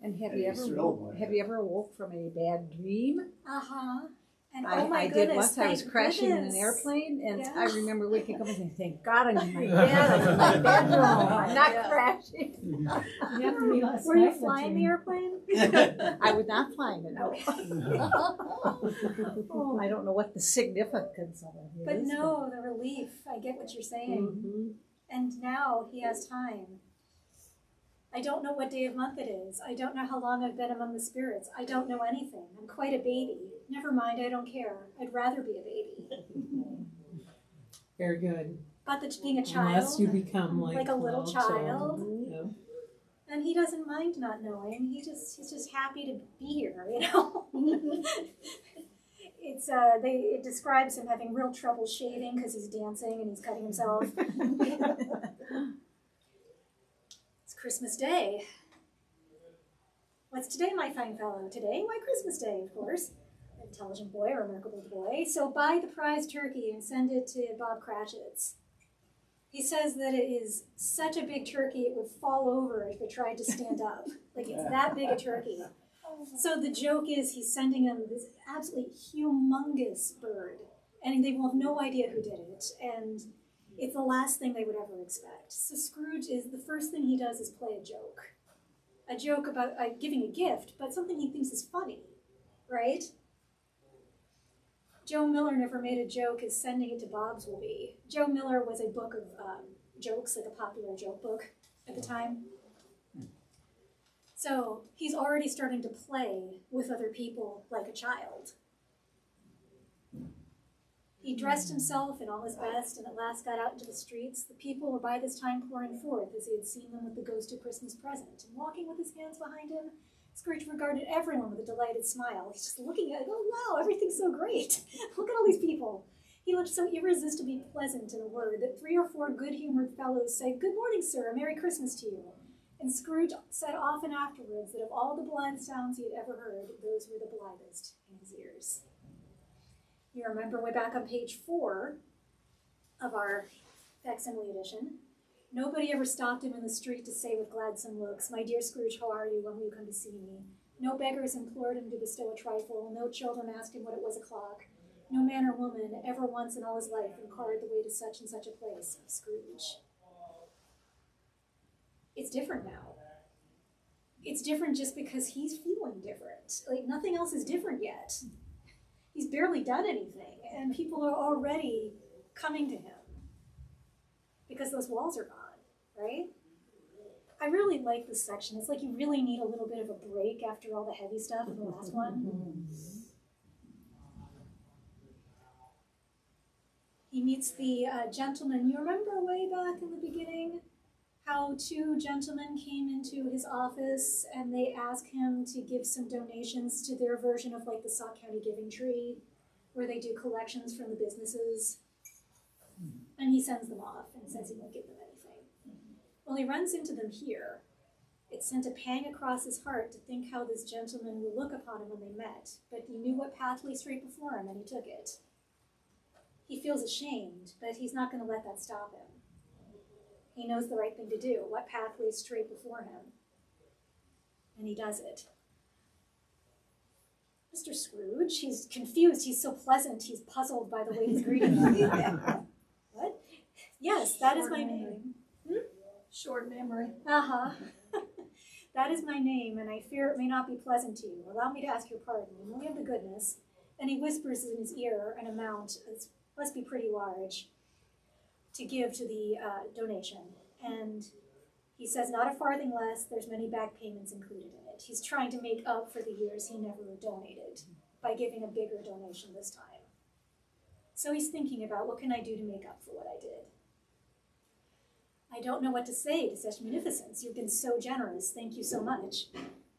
Speaker 7: And have
Speaker 4: And
Speaker 7: you
Speaker 4: he's
Speaker 7: ever
Speaker 4: thrilled
Speaker 7: woke,
Speaker 4: by
Speaker 7: have
Speaker 4: it.
Speaker 7: you ever woke from a bad dream?
Speaker 1: Uh-huh. And
Speaker 7: I,
Speaker 1: oh my
Speaker 7: I
Speaker 1: goodness,
Speaker 7: did once. I was
Speaker 1: thank
Speaker 7: crashing in an
Speaker 1: goodness.
Speaker 7: airplane, and
Speaker 1: Yeah.
Speaker 7: I remember waking up and saying, "Thank God I'm in my bed. I'm in my bedroom. I'm not
Speaker 1: Yeah.
Speaker 7: crashing."
Speaker 1: Were you flying the airplane?
Speaker 7: I was not flying it. No.
Speaker 1: Okay.
Speaker 7: I don't know what the significance of it is.
Speaker 1: But no, the relief. I get what you're saying.
Speaker 7: Mhm.
Speaker 1: And now he has time. I don't know what day of month it is. I don't know how long I've been among the spirits. I don't know anything. I'm quite a baby. Never mind, I don't care. I'd rather be a baby.
Speaker 2: Very good.
Speaker 1: But being a child,
Speaker 2: Unless you become like
Speaker 1: a little child.
Speaker 2: Yeah.
Speaker 1: and he doesn't mind not knowing. He's just happy to be here, you know. It describes him having real trouble shaving because he's dancing and he's cutting himself. It's Christmas Day. What's today, my fine fellow? Today, why, Christmas Day, of course. Intelligent boy, remarkable boy. So buy the prize turkey and send it to Bob Cratchit's. He says that it is such a big turkey it would fall over if it tried to stand up. Like, it's that big a turkey. So the joke is he's sending him this absolutely humongous bird, and they will have no idea who did it, and it's the last thing they would ever expect. So Scrooge the first thing he does is play a joke. A joke about giving a gift, but something he thinks is funny, right? Joe Miller never made a joke as sending it to Bob's will be. Joe Miller was a book of jokes, like a popular joke book at the time. So he's already starting to play with other people like a child. He dressed himself in all his best and at last got out into the streets. The people were by this time pouring forth as he had seen them with the ghost of Christmas present. And walking with his hands behind him, Scrooge regarded everyone with a delighted smile. He's just looking at it, oh wow, everything's so great. Look at all these people. He looked so irresistibly pleasant in a word that 3 or 4 good-humored fellows said, "Good morning, sir, a Merry Christmas to you." And Scrooge said often afterwards that of all the blithe sounds he had ever heard, those were the blithest in his ears. You remember way back on page 4 of our facsimile edition, nobody ever stopped him in the street to say with gladsome looks, "My dear Scrooge, how are you? When will you come to see me?" No beggars implored him to bestow a trifle. No children asked him what it was o'clock. No man or woman ever once in all his life inquired the way to such and such a place. Scrooge. It's different now. It's different just because he's feeling different. Like, nothing else is different yet. He's barely done anything, and people are already coming to him because those walls are gone, right? I really like this section. It's like you really need a little bit of a break after all the heavy stuff in the last one. He meets the gentleman. You remember way back in the beginning how 2 gentlemen came into his office and they asked him to give some donations to their version of like the Sauk County Giving Tree, where they do collections from the businesses. And he sends them off and says he won't give them anything. Well, he runs into them here. It sent a pang across his heart to think how this gentleman would look upon him when they met, but he knew what path lay straight before him and he took it. He feels ashamed, but he's not going to let that stop him. He knows the right thing to do, what path lays straight before him. And he does it. Mr. Scrooge, he's confused, he's so pleasant, he's puzzled by the way he's greeting him. What? Yes, that is
Speaker 6: Short
Speaker 1: my
Speaker 6: memory.
Speaker 1: name.
Speaker 6: Short memory.
Speaker 1: Uh-huh. That is my name, and I fear it may not be pleasant to you. Allow me to ask your pardon, and only of the goodness. And he whispers in his ear an amount that must be pretty large to give to the donation. And he says, not a farthing less, there's many back payments included in it. He's trying to make up for the years he never donated by giving a bigger donation this time. So he's thinking about, what can I do to make up for what I did? I don't know what to say to such munificence. You've been so generous. Thank you so much.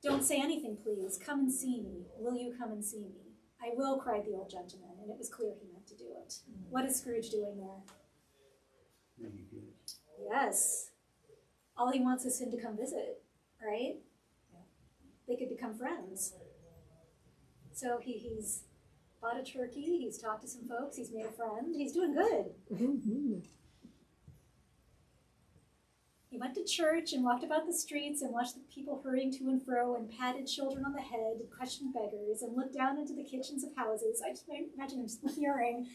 Speaker 1: Don't say anything, please. Come and see me. Will you come and see me? I will, cried the old gentleman, and it was clear he meant to do it. What is Scrooge doing there?
Speaker 4: Very good.
Speaker 1: Yes. All he wants is him to come visit, right? They could become friends. So he's bought a turkey, he's talked to some folks, he's made a friend, he's doing good. He went to church and walked about the streets and watched the people hurrying to and fro and patted children on the head and questioned beggars and looked down into the kitchens of houses. I just imagine him hearing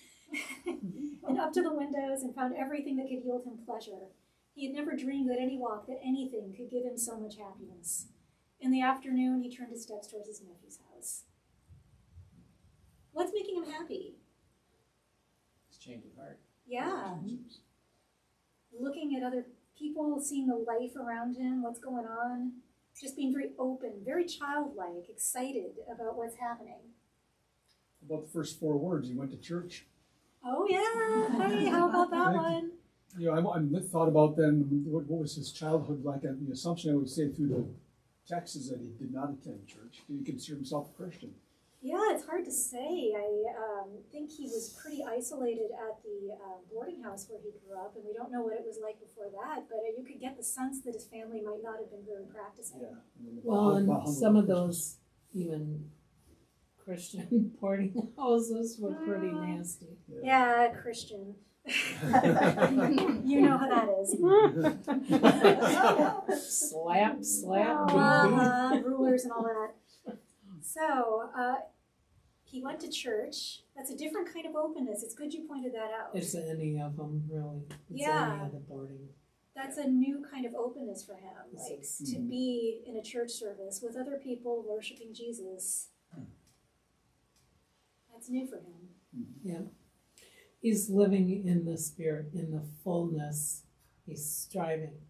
Speaker 1: and up to the windows and found everything that could yield him pleasure. He had never dreamed that any walk, that anything could give him so much happiness. In the afternoon, he turned his steps towards his nephew's house. What's making him happy?
Speaker 5: It's change of heart.
Speaker 1: Yeah. Looking at other people, seeing the life around him, what's going on, just being very open, very childlike, excited about what's happening.
Speaker 8: About the first 4 words, he went to church.
Speaker 1: Oh yeah, hey, how about that one?
Speaker 8: You know, I thought about then what was his childhood like, and the assumption I would say through the text is that he did not attend church. Did he consider himself a Christian?
Speaker 1: Yeah, it's hard to say. I think he was pretty isolated at the boarding house where he grew up, and we don't know what it was like before that, but you could get the sense that his family might not have been very practicing.
Speaker 8: Yeah.
Speaker 2: Well, and
Speaker 8: About
Speaker 2: some of
Speaker 8: Christmas.
Speaker 2: those even Christian boarding houses were pretty nasty.
Speaker 1: Yeah, Christian. You know how that is.
Speaker 2: Slap, beat.
Speaker 1: Rulers and all that. So, he went to church. That's a different kind of openness. It's good you pointed that out.
Speaker 2: It's any of them, really. It's
Speaker 1: Yeah.
Speaker 2: any of the boarding.
Speaker 1: That's a new kind of openness for him, like to be in a church service with other people worshiping Jesus. That's new for him.
Speaker 2: Yeah. He's living in the spirit, in the fullness. He's striving.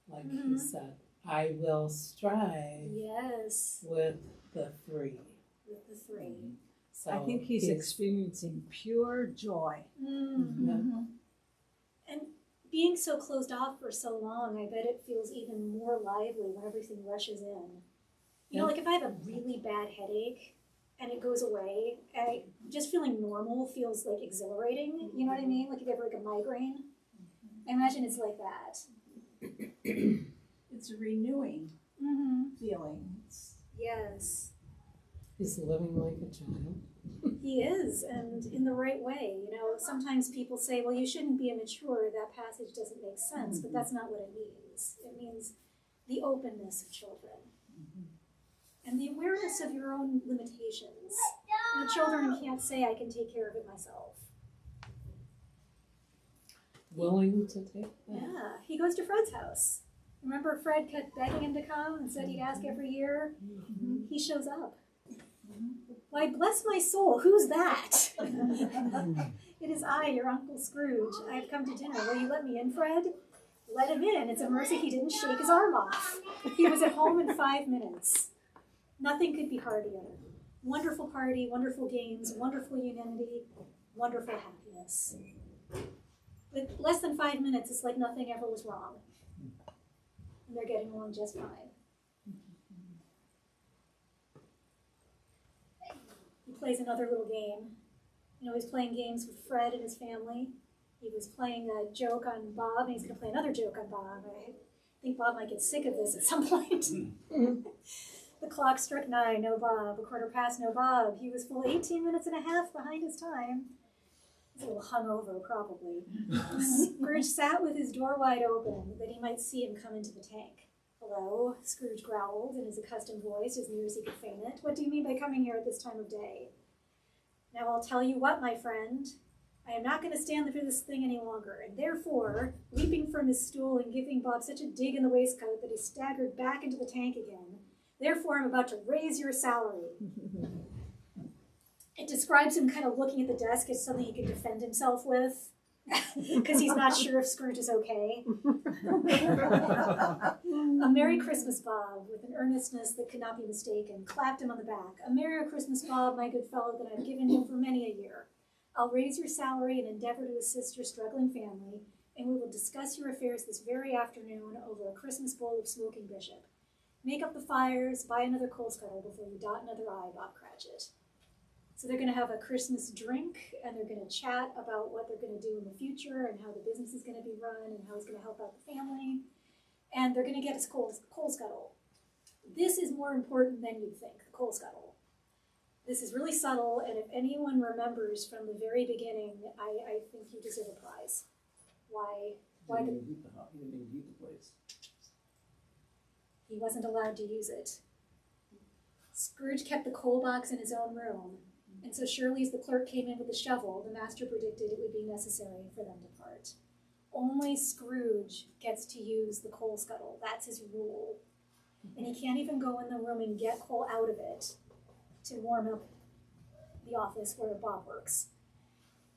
Speaker 2: Like he said, I will strive
Speaker 1: Yes,
Speaker 2: with the 3.
Speaker 1: with the 3.
Speaker 2: So
Speaker 7: I think he's experiencing pure joy.
Speaker 1: Mm-hmm. And being so closed off for so long, I bet it feels even more lively when everything rushes in. You know, like if I have a really bad headache and it goes away, just feeling normal feels like exhilarating. You know what I mean? Like if you have like a migraine. I imagine it's like that.
Speaker 3: It's a renewing
Speaker 1: Mm-hmm.
Speaker 3: feeling.
Speaker 1: Yes,
Speaker 2: He's living like a child.
Speaker 1: he is, and in the right way. You know, sometimes people say, well, you shouldn't be immature. That passage doesn't make sense, but that's not what it means. It means the openness of children. And the awareness of your own limitations. You know, children can't say, I can take care of it myself.
Speaker 2: Willing to take that.
Speaker 1: Yeah, he goes to Fred's house. Remember Fred kept begging him to come and said he'd ask every year? He shows up. Why, bless my soul, who's that? It is I, your Uncle Scrooge. I have come to dinner. Will you let me in, Fred? Let him in. It's a mercy he didn't shake his arm off. He was at home in 5 minutes. Nothing could be heartier. Wonderful party, wonderful games, wonderful unanimity, wonderful happiness. With less than 5 minutes, it's like nothing ever was wrong. And they're getting along just fine. He plays another little game. You know, he's playing games with Fred and his family. He was playing a joke on Bob, and he's going to play another joke on Bob. I think Bob might get sick of this at some point. The clock struck 9, no Bob. 1/4 past, no Bob. He was full 18 minutes and a half behind his time. He's a little hungover, probably. Scrooge sat with his door wide open, that he might see him come into the tank. Hello, Scrooge growled in his accustomed voice, as near as he could feign it. What do you mean by coming here at this time of day? Now I'll tell you what, my friend. I am not going to stand for this thing any longer, and therefore, leaping from his stool and giving Bob such a dig in the waistcoat that he staggered back into the tank again, therefore I'm about to raise your salary. It describes him kind of looking at the desk as something he can defend himself with, because he's not sure if Scrooge is okay. A Merry Christmas, Bob, with an earnestness that could not be mistaken, clapped him on the back. A Merry Christmas, Bob, my good fellow, that I've given you for many a year. I'll raise your salary and endeavor to assist your struggling family, and we will discuss your affairs this very afternoon over a Christmas bowl of smoking bishop. Make up the fires, buy another coal scuttle before you dot another I, Bob Cratchit. So they're going to have a Christmas drink, and they're going to chat about what they're going to do in the future and how the business is going to be run and how it's going to help out the family. And they're going to get his coal scuttle. This is more important than you'd think, the coal scuttle. This is really subtle, and if anyone remembers from the very beginning, I think you deserve a prize. Why
Speaker 5: He didn't even heat the house. He didn't even heat the place.
Speaker 1: he wasn't allowed to use it. Scrooge kept the coal box in his own room, and so surely as the clerk came in with the shovel, the master predicted it would be necessary for them to part. Only Scrooge gets to use the coal scuttle. That's his rule. And he can't even go in the room and get coal out of it to warm up the office where Bob works.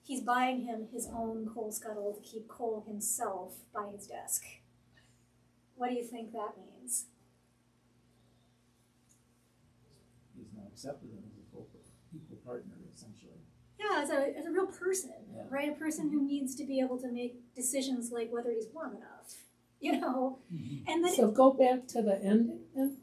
Speaker 1: He's buying him his own coal scuttle to keep coal himself by his desk. What do you think that means?
Speaker 5: He's not accepted him as a full equal partner, essentially.
Speaker 1: Yeah, as a real person,
Speaker 5: Yeah.
Speaker 1: right? A person who needs to be able to make decisions like whether he's warm enough, you know? And then
Speaker 2: So go back to the ending then?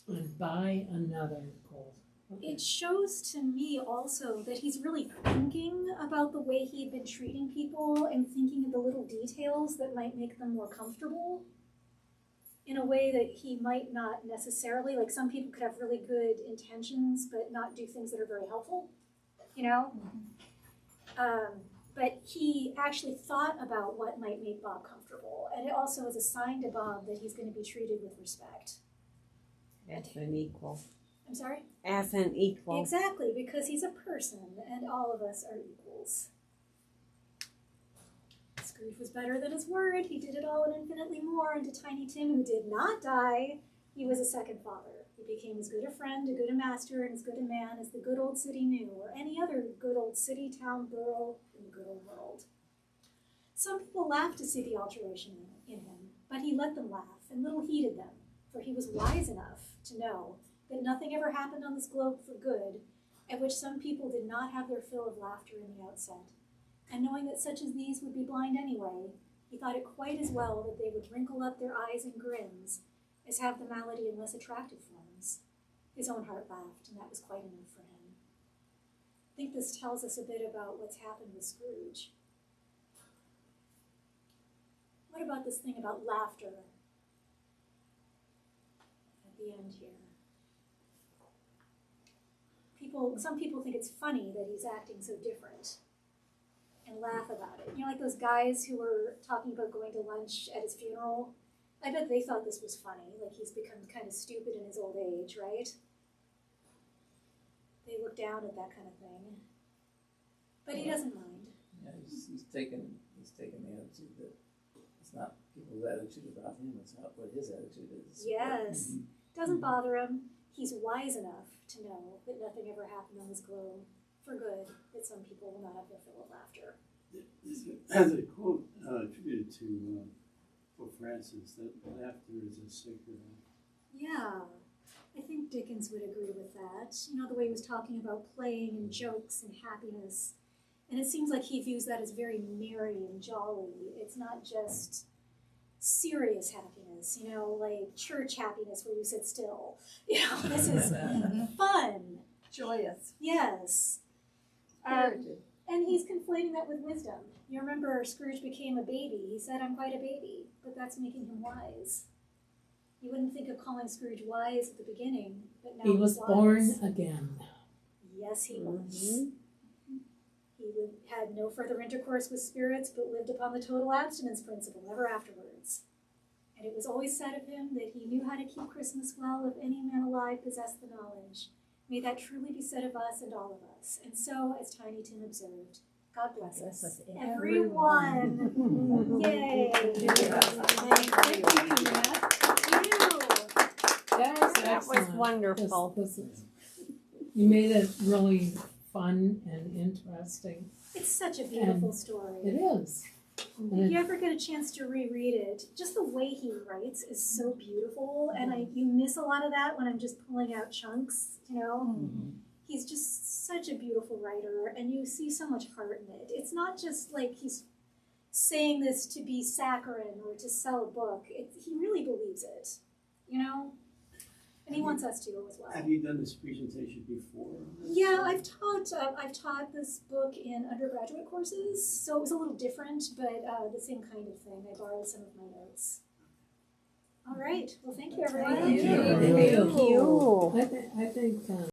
Speaker 2: And buy another coal. Okay.
Speaker 1: it shows to me also that he's really thinking about the way he'd been treating people and thinking of the little details that might make them more comfortable in a way that he might not necessarily, like some people could have really good intentions but not do things that are very helpful, you know? But he actually thought about what might make Bob comfortable, and it also is a sign to Bob that he's going to be treated with respect.
Speaker 7: As an equal.
Speaker 1: I'm sorry?
Speaker 7: As an equal.
Speaker 1: Exactly, because he's a person, and all of us are equals. Scrooge was better than his word. He did it all and infinitely more. And to Tiny Tim, who did not die, he was a second father. He became as good a friend, as good a master, and as good a man as the good old city knew, or any other good old city, town, borough in the good old world. Some people laughed to see the alteration in him, but he let them laugh, and little heeded them, for he was wise enough to know that nothing ever happened on this globe for good, at which some people did not have their fill of laughter in the outset. And knowing that such as these would be blind anyway, he thought it quite as well that they would wrinkle up their eyes in grins as have the malady in less attractive forms. His own heart laughed, and that was quite enough for him. I think this tells us a bit about what's happened with Scrooge. What about this thing about laughter at the end here? Some people think it's funny that he's acting so different and laugh about it. You know, like those guys who were talking about going to lunch at his funeral. I bet they thought this was funny, like he's become kind of stupid in his old age, right? They look down at that kind of thing. But he doesn't mind.
Speaker 5: Yeah, he's taken the attitude that it's not people's attitude about him, it's not what his attitude is.
Speaker 1: Yes. Doesn't bother him. He's wise enough to know that nothing ever happened on this globe for good, that some people will not have their fill of laughter.
Speaker 4: As a quote attributed to Pope Francis, that laughter is a sacred act.
Speaker 1: Yeah, I think Dickens would agree with that. You know, the way he was talking about playing and jokes and happiness. And it seems like he views that as very merry and jolly. It's not just serious happiness, you know, like church happiness where you sit still. You know, this is fun.
Speaker 3: Joyous.
Speaker 1: Yes.
Speaker 6: Spirited.
Speaker 1: And he's conflating that with wisdom. You remember Scrooge became a baby. He said, I'm quite a baby, but that's making him wise. You wouldn't think of calling Scrooge wise at the beginning, but now
Speaker 2: He was
Speaker 1: he's
Speaker 2: born
Speaker 1: wise.
Speaker 2: again.
Speaker 1: Yes, he was. He had no further intercourse with spirits, but lived upon the total abstinence principle ever afterwards. And it was always said of him that he knew how to keep Christmas well if any man alive possessed the knowledge, May that truly be said of us and all of us. And so, as Tiny Tim observed, God bless
Speaker 7: Bless
Speaker 1: us,
Speaker 7: us,
Speaker 1: everyone. Yay.
Speaker 2: Thank you, Jeanette.
Speaker 1: Thank you.
Speaker 7: That was
Speaker 2: Excellent.
Speaker 7: wonderful.
Speaker 2: This is, you made it really fun and interesting.
Speaker 1: It's such a beautiful
Speaker 2: It
Speaker 1: story.
Speaker 2: is.
Speaker 1: If you ever get a chance to reread it, just the way he writes is so beautiful, and you miss a lot of that when I'm just pulling out chunks, you know? He's just such a beautiful writer, and you see so much heart in it. It's not just like he's saying this to be saccharine or to sell a book. He really believes it, you know? And he wants us to as well.
Speaker 4: Have you done this presentation before?
Speaker 1: Yeah, I've taught this book in undergraduate courses, so it was a little different, but the same kind of thing. I borrowed some of my notes. All right. Well, thank you, everyone.
Speaker 3: Thank you.
Speaker 2: Thank you.
Speaker 7: Thank you.
Speaker 2: I think